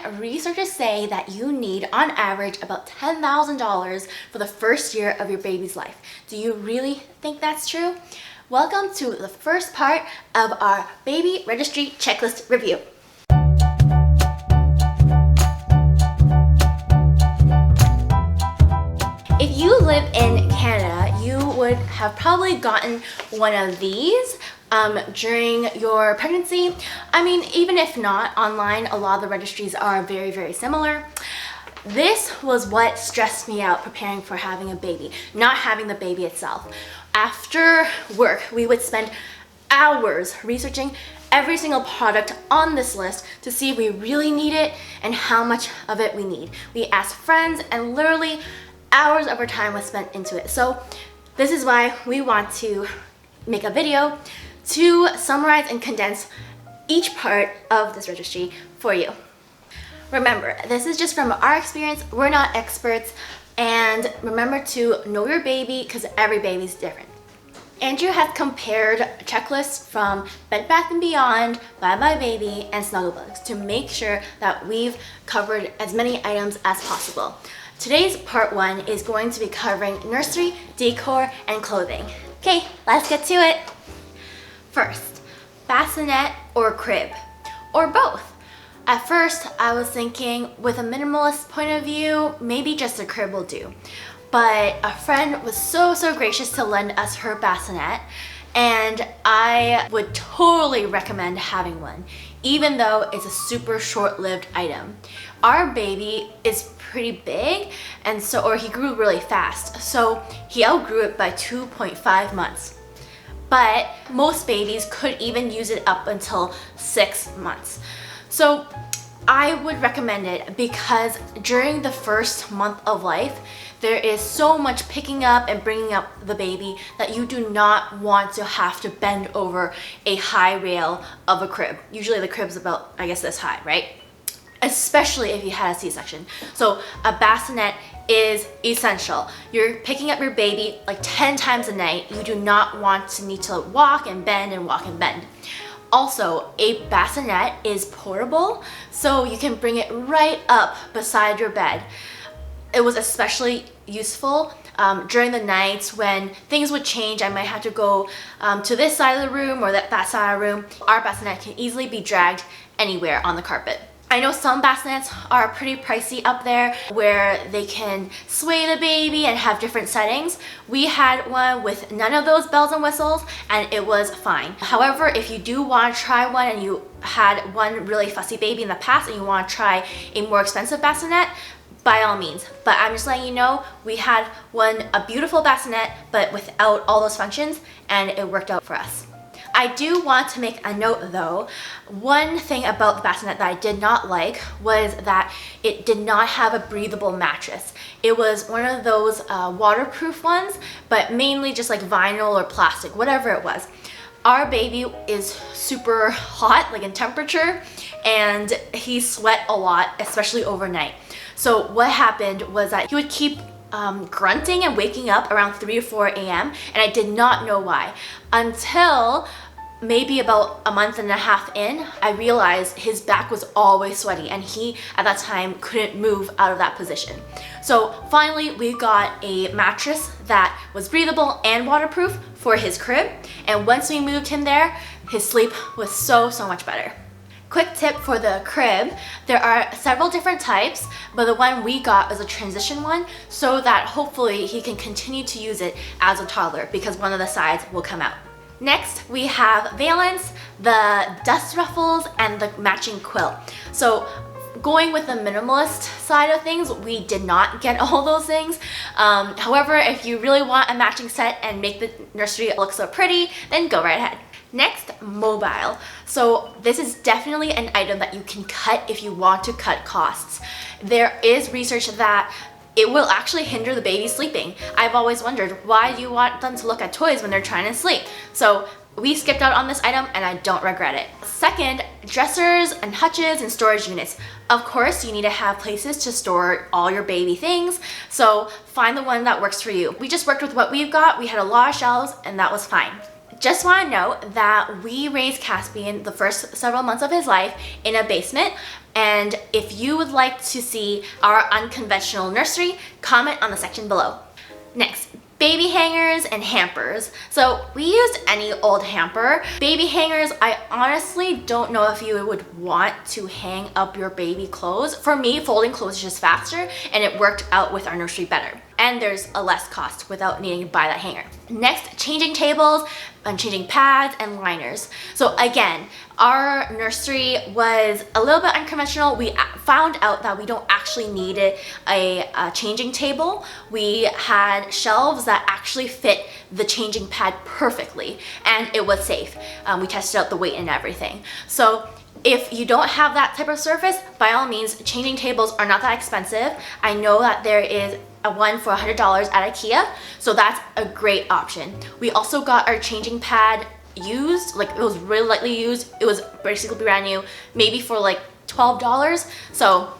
researchers say that you need on average about $10,000 for the first year of your baby's life. Do you really think that's true? Welcome to the first part of our baby registry checklist review. If you live in Canada, you would have probably gotten one of these during your pregnancy. I mean, even if not, online, a lot of the registries are very similar. This was what stressed me out preparing for having a baby, not having the baby itself. After work, we would spend hours researching every single product on this list to see if we really need it and how much of it we need. We asked friends and literally hours of our time was spent into it. So this is why we want to make a video to summarize and condense each part of this registry for you. Remember, this is just from our experience. We're not experts, and remember to know your baby because every baby's different. Andrew has compared checklists from Bed Bath & Beyond, BuyBuyBaby, and Snugglebugz to make sure that we've covered as many items as possible. Today's part 1 is going to be covering nursery, decor, and clothing. Okay, let's get to it. First, bassinet or crib, or both. At first, I was thinking with a minimalist point of view, maybe just a crib will do. But a friend was so gracious to lend us her bassinet, and I would totally recommend having one, even though it's a super short-lived item. Our baby is pretty big, and or he grew really fast, so he outgrew it by 2.5 months. But most babies could even use it up until 6 months. So I would recommend it because during the first month of life, there is so much picking up and bringing up the baby that you do not want to have to bend over a high rail of a crib. Usually the crib's about, I guess, this high, right? Especially if you had a C-section. So a bassinet is essential. You're picking up your baby like 10 times a night. You do not want to need to walk and bend and walk and bend. Also, a bassinet is portable, so you can bring it right up beside your bed. It was especially useful during the nights when things would change. I might have to go to this side of the room or that side of the room. Our bassinet can easily be dragged anywhere on the carpet. I know some bassinets are pretty pricey up there where they can sway the baby and have different settings. We had one with none of those bells and whistles and it was fine. However, if you do want to try one and you had one really fussy baby in the past and you want to try a more expensive bassinet, by all means. But I'm just letting you know, we had a beautiful bassinet but without all those functions, and it worked out for us. I do want to make a note though. One thing about the bassinet that I did not like was that it did not have a breathable mattress. It was one of those waterproof ones, but mainly just like vinyl or plastic, whatever it was. Our baby is super hot, like in temperature, and he sweat a lot, especially overnight. So what happened was that he would keep grunting and waking up around 3 or 4 a.m. and I did not know why until maybe about a month and a half in. I realized his back was always sweaty and he at that time couldn't move out of that position. So finally we got a mattress that was breathable and waterproof for his crib, and once we moved him there, his sleep was so much better. Quick tip for the crib, there are several different types, but the one we got is a transition one so that hopefully he can continue to use it as a toddler because one of the sides will come out. Next, we have valance, the dust ruffles, and the matching quilt. So going with the minimalist side of things, we did not get all those things. However, if you really want a matching set and make the nursery look so pretty, then go right ahead. Next, mobile. So this is definitely an item that you can cut if you want to cut costs. There is research that it will actually hinder the baby sleeping. I've always wondered, why do you want them to look at toys when they're trying to sleep? So we skipped out on this item and I don't regret it. Second, dressers and hutches and storage units. Of course, you need to have places to store all your baby things, so find the one that works for you. We just worked with what we've got. We had a lot of shelves and that was fine. Just want to note that we raised Caspian the first several months of his life in a basement, And if you would like to see our unconventional nursery, comment on the section below. Next, baby hangers and hampers. So we used any old hamper. Baby hangers, I honestly don't know if you would want to hang up your baby clothes. For me, folding clothes is just faster, and it worked out with our nursery better. And there's a less cost without needing to buy that hanger. Next, changing tables and changing pads and liners. So again, our nursery was a little bit unconventional. We found out that we don't actually need a changing table. We had shelves that actually fit the changing pad perfectly, and it was safe. We tested out the weight and everything. So if you don't have that type of surface, by all means, changing tables are not that expensive. I know that there is a one for $100 at IKEA, so that's a great option. We also got our changing pad used, like it was really lightly used. It was basically brand new, maybe for like $12. So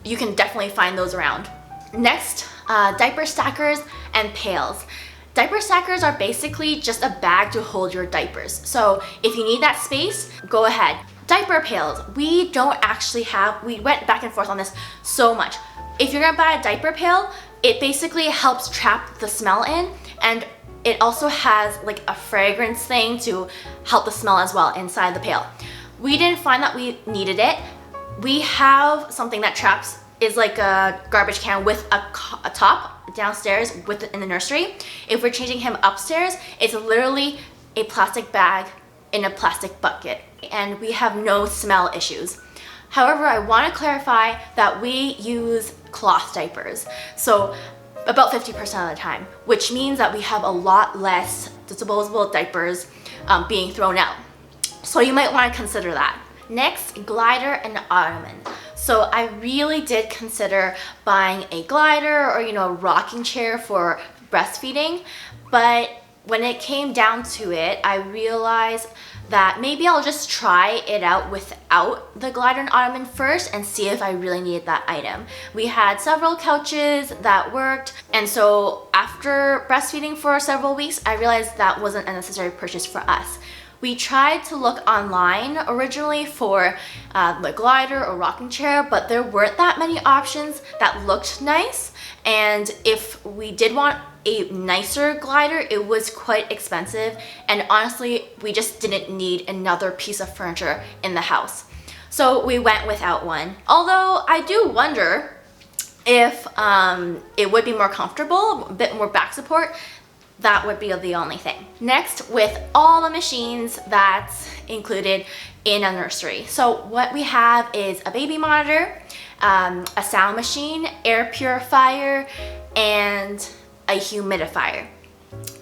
you can definitely find those around. Next, diaper stackers and pails. Diaper stackers are basically just a bag to hold your diapers. So if you need that space, go ahead. Diaper pails, we don't actually have, we went back and forth on this so much. If you're gonna buy a diaper pail, it basically helps trap the smell in, and it also has like a fragrance thing to help the smell as well inside the pail. We didn't find that we needed it. We have something that traps, is like a garbage can with a top downstairs in the nursery. If we're changing him upstairs, it's literally a plastic bag in a plastic bucket, and we have no smell issues. However, I want to clarify that we use cloth diapers, so about 50% of the time, which means that we have a lot less disposable diapers being thrown out. So you might want to consider that. Next, glider and Ottoman. So I really did consider buying a glider or, a rocking chair for breastfeeding, but when it came down to it, I realized that maybe I'll just try it out without the glider and Ottoman first and see if I really needed that item. We had several couches that worked, and so after breastfeeding for several weeks, I realized that wasn't a necessary purchase for us. We tried to look online originally for the glider or rocking chair, but there weren't that many options that looked nice, and if we did want a nicer glider, it was quite expensive, and honestly, we just didn't need another piece of furniture in the house. So we went without one. Although I do wonder if it would be more comfortable, a bit more back support. That would be the only thing. Next, with all the machines that's included in a nursery. So what we have is a baby monitor, a sound machine, air purifier, and a humidifier.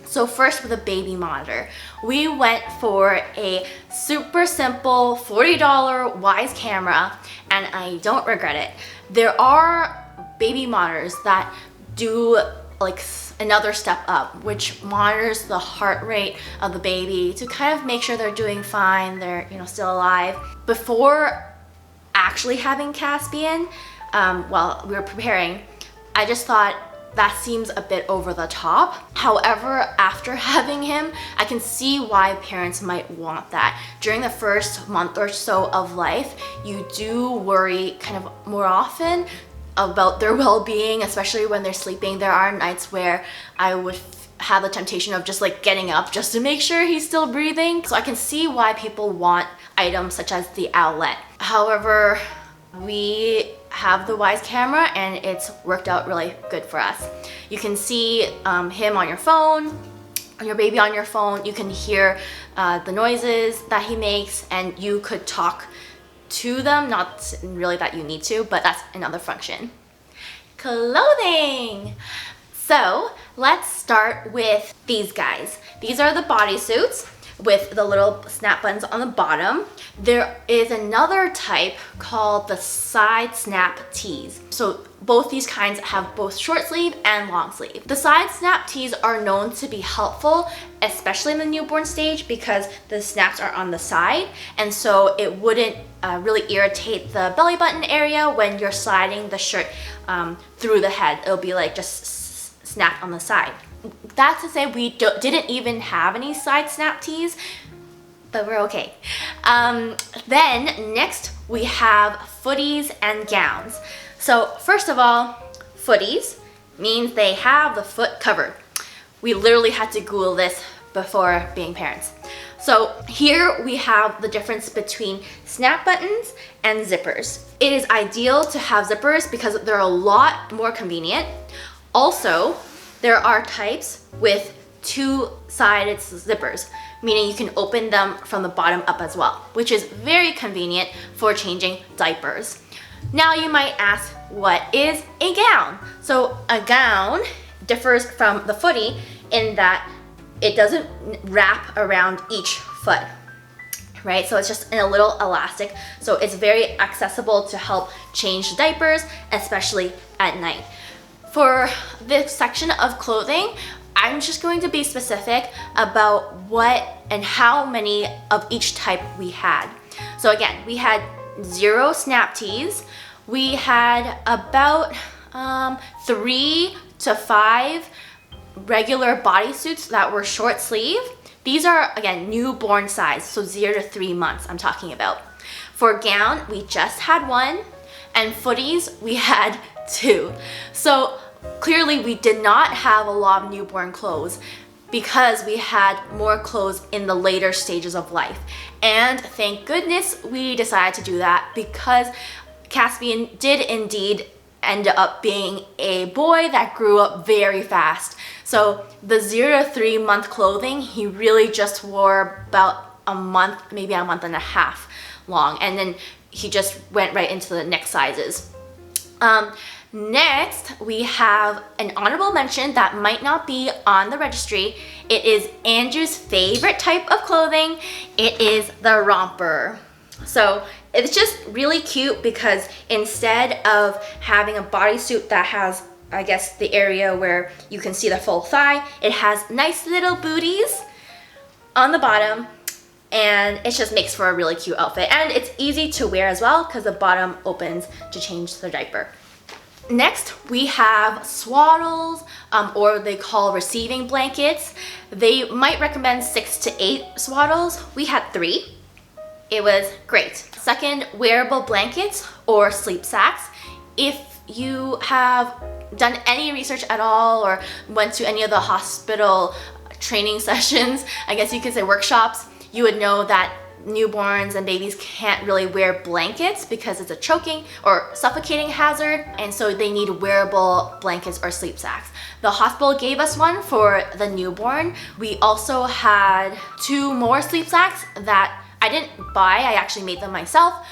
So first, with a baby monitor, we went for a super simple $40 Wise camera, and I don't regret it. There are baby monitors that do like another step up, which monitors the heart rate of the baby to kind of make sure they're doing fine, they're still alive. Before actually having Caspian, while we were preparing, I just thought that seems a bit over the top. However, after having him, I can see why parents might want that. During the first month or so of life, you do worry kind of more often about their well-being, especially when they're sleeping. There are nights where I would have the temptation of just like getting up just to make sure he's still breathing. So I can see why people want items such as the Owlet. However, we have the Wise camera and it's worked out really good for us. You can see him on your phone, your baby on your phone. You can hear the noises that he makes, and you could talk to them. Not really that you need to, but that's another function. Clothing! So let's start with these guys. These are the bodysuits with the little snap buttons on the bottom. There is another type called the side snap tees. So both these kinds have both short sleeve and long sleeve. The side snap tees are known to be helpful, especially in the newborn stage, because the snaps are on the side, and so it wouldn't really irritate the belly button area when you're sliding the shirt through the head. It'll be like just snap on the side. That's to say, we didn't even have any side snap tees, but we're okay. Then next, we have footies and gowns. So first of all, footies means they have the foot covered. We literally had to Google this before being parents. So here we have the difference between snap buttons and zippers. It is ideal to have zippers because they're a lot more convenient. Also, there are types with two-sided zippers, meaning you can open them from the bottom up as well, which is very convenient for changing diapers. Now you might ask, what is a gown? So a gown differs from the footie in that it doesn't wrap around each foot, right? So it's just in a little elastic. So it's very accessible to help change diapers, especially at night. For this section of clothing, I'm just going to be specific about what and how many of each type we had. So again, we had 0 snap tees. We had about 3 to 5 regular bodysuits that were short sleeve. These are, again, newborn size, so 0 to 3 months I'm talking about. For gown, we just had 1, and footies, we had 2. So clearly we did not have a lot of newborn clothes because we had more clothes in the later stages of life. And thank goodness we decided to do that because Caspian did indeed end up being a boy that grew up very fast. So the 0 to 3 month clothing, he really just wore about a month, maybe a month and a half long. And then he just went right into the next sizes. Next, we have an honorable mention that might not be on the registry. It is Andrew's favorite type of clothing. It is the romper. So it's just really cute because instead of having a bodysuit that has, I guess, the area where you can see the full thigh, it has nice little booties on the bottom, and it just makes for a really cute outfit. And it's easy to wear as well because the bottom opens to change the diaper. Next, we have swaddles, or they call receiving blankets. They might recommend 6 to 8 swaddles. We had 3. It was great. Second, wearable blankets or sleep sacks. If you have done any research at all or went to any of the hospital training sessions, I guess you could say workshops, you would know that newborns and babies can't really wear blankets because it's a choking or suffocating hazard, and so they need wearable blankets or sleep sacks. The hospital gave us one for the newborn. We also had 2 more sleep sacks that I didn't buy, I actually made them myself,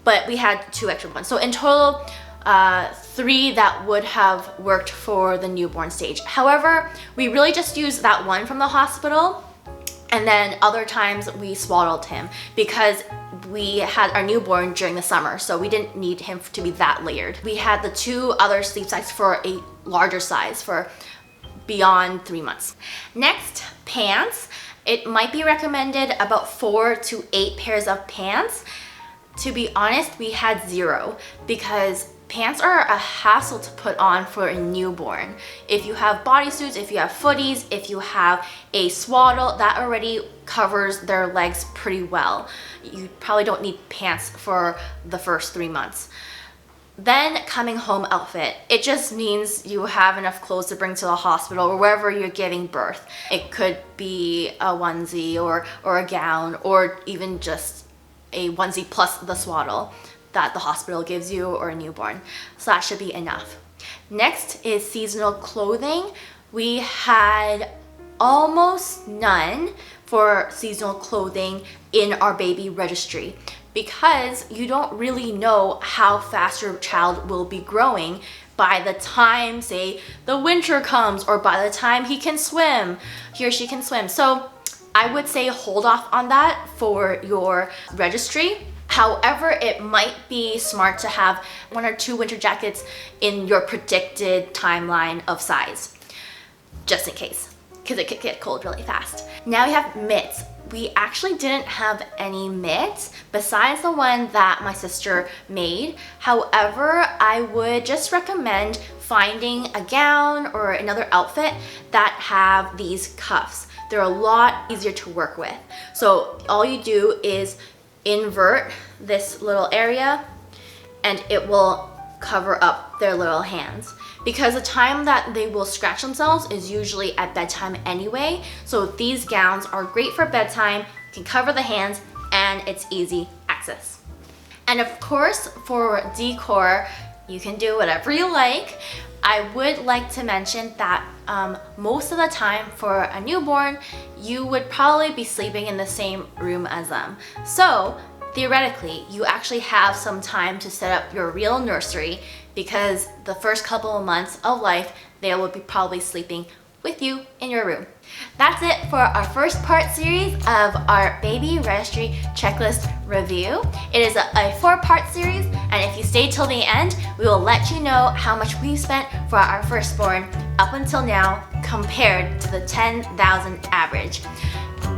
but we had 2 extra ones. So in total, 3 that would have worked for the newborn stage. However, we really just used that one from the hospital, and then other times we swaddled him because we had our newborn during the summer, so we didn't need him to be that layered. We had the 2 other sleep sacks for a larger size for beyond 3 months. Next, pants. It might be recommended about 4 to 8 pairs of pants. To be honest, we had 0 because pants are a hassle to put on for a newborn. If you have bodysuits, if you have footies, if you have a swaddle, that already covers their legs pretty well. You probably don't need pants for the first 3 months. Then coming home outfit. It just means you have enough clothes to bring to the hospital or wherever you're giving birth. It could be a onesie or a gown, or even just a onesie plus the swaddle that the hospital gives you, or a newborn. So that should be enough. Next is seasonal clothing. We had almost none for seasonal clothing in our baby registry because you don't really know how fast your child will be growing by the time, say, the winter comes, or by the time he or she can swim. So I would say hold off on that for your registry. However, it might be smart to have 1 or 2 winter jackets in your predicted timeline of size, just in case, because it could get cold really fast. Now we have mitts. We actually didn't have any mitts besides the one that my sister made. However, I would just recommend finding a gown or another outfit that have these cuffs. They're a lot easier to work with. So all you do is invert this little area and it will cover up their little hands. Because the time that they will scratch themselves is usually at bedtime anyway. So these gowns are great for bedtime, can cover the hands, and it's easy access. And of course, for decor, you can do whatever you like. I would like to mention that most of the time for a newborn, you would probably be sleeping in the same room as them. So theoretically, you actually have some time to set up your real nursery, because the first couple of months of life, they will be probably sleeping with you in your room. That's it for our first part series of our baby registry checklist review. It is a 4-part series, and if you stay till the end, we will let you know how much we've spent for our firstborn up until now compared to the 10,000 average.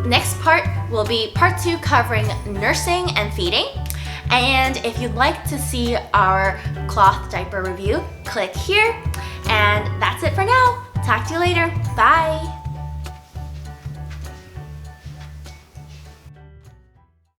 Next part will be part 2, covering nursing and feeding. And if you'd like to see our cloth diaper review, click here. And that's it for now. Talk to you later. Bye.